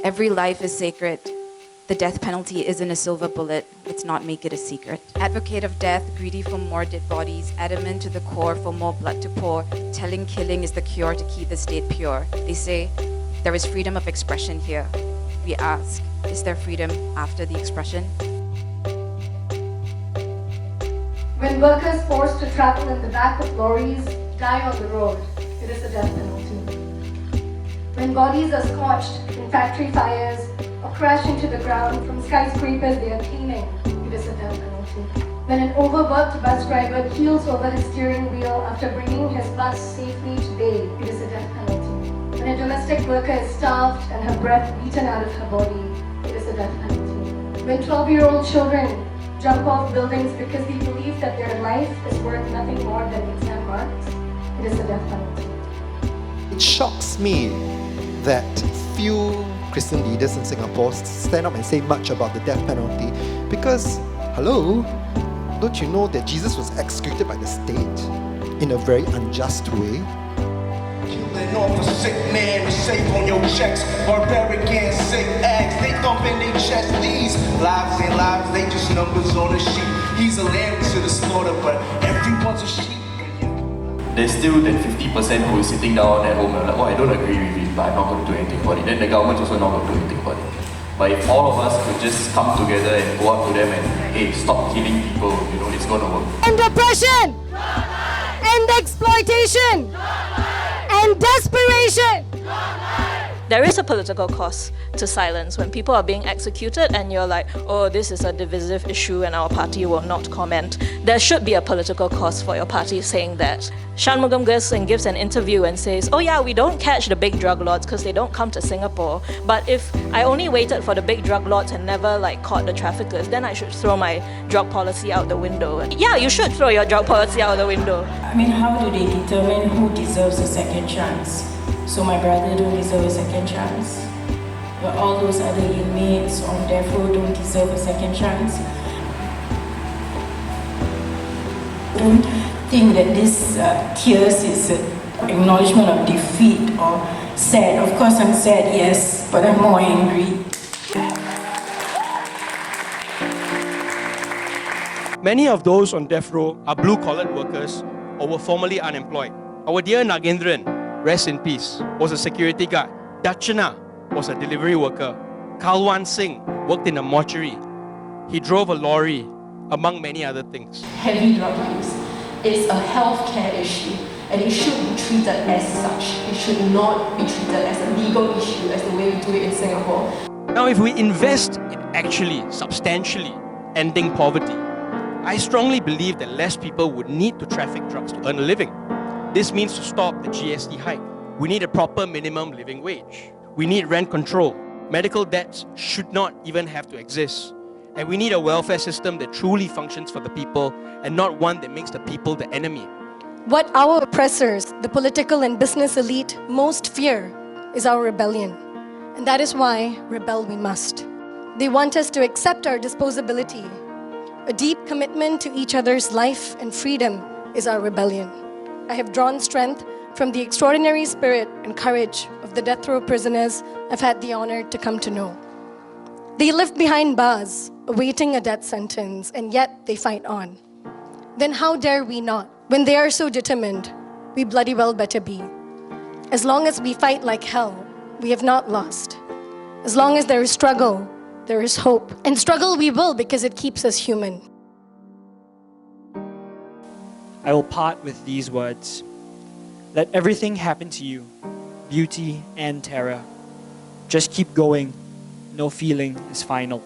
Every life is sacred. The death penalty isn't a silver bullet. Let's not make it a secret. Advocate of death, greedy for more dead bodies, adamant to the core for more blood to pour, telling killing is the cure to keep the state pure. They say there is freedom of expression here. We ask, is there freedom after the expression? When workers forced to travel in the back of lorries die on the road, it is a death penalty. When bodies are scorched in factory fires or crash into the ground from skyscrapers they are cleaning, it is a death penalty. When an overworked bus driver keels over his steering wheel after bringing his bus safely to bay, it is a death penalty. When a domestic worker is starved and her breath beaten out of her body, it is a death penalty. When 12-year-old children jump off buildings because they believe that their life is worth nothing more than exam marks, it is a death penalty. It shocks me that few Christian leaders in Singapore stand up and say much about the death penalty because, hello, don't you know that Jesus was executed by the state in a very unjust way? Killing off a sick man to save on your checks. Barbarian sick acts, they thump in their chest. These lives ain't lives, they just numbers on a sheet. He's a lamb to the slaughter, but everyone's a sheep. There's still that 50% who is sitting down at home and like, oh, I don't agree with it, but I'm not going to do anything about it. Then the government's also not going to do anything about it. But if all of us could just come together and go up to them and, hey, stop killing people, you know, it's going to work. End oppression! End exploitation! And desperation! There is a political cost to silence when people are being executed and you're like, oh, this is a divisive issue and our party will not comment. There should be a political cost for your party saying that. Shanmugam goes and gives an interview and says, oh yeah, we don't catch the big drug lords because they don't come to Singapore. But if I only waited for the big drug lords and never caught the traffickers, then I should throw my drug policy out the window. Yeah, you should throw your drug policy out the window. I mean, how do they determine who deserves a second chance? So my brother don't deserve a second chance. But all those other inmates on death row don't deserve a second chance. I don't think that this tears is an acknowledgement of defeat or sad. Of course I'm sad, yes, but I'm more angry. Many of those on death row are blue-collar workers or were formerly unemployed. Our dear Nagendran, rest in peace, was a security guard. Dachana was a delivery worker. Kalwan Singh worked in a mortuary. He drove a lorry, among many other things. Heavy drug use is a healthcare issue and it should be treated as such. It should not be treated as a legal issue as the way we do it in Singapore. Now, if we invest in actually, substantially ending poverty, I strongly believe that less people would need to traffic drugs to earn a living. This means to stop the GST hike. We need a proper minimum living wage. We need rent control. Medical debts should not even have to exist. And we need a welfare system that truly functions for the people and not one that makes the people the enemy. What our oppressors, the political and business elite, most fear is our rebellion. And that is why rebel we must. They want us to accept our disposability. A deep commitment to each other's life and freedom is our rebellion. I have drawn strength from the extraordinary spirit and courage of the death row prisoners I've had the honor to come to know. They live behind bars, awaiting a death sentence, and yet they fight on. Then how dare we not? When they are so determined, we bloody well better be. As long as we fight like hell, we have not lost. As long as there is struggle, there is hope. And struggle we will because it keeps us human. I will part with these words. Let everything happen to you, beauty and terror. Just keep going. No feeling is final.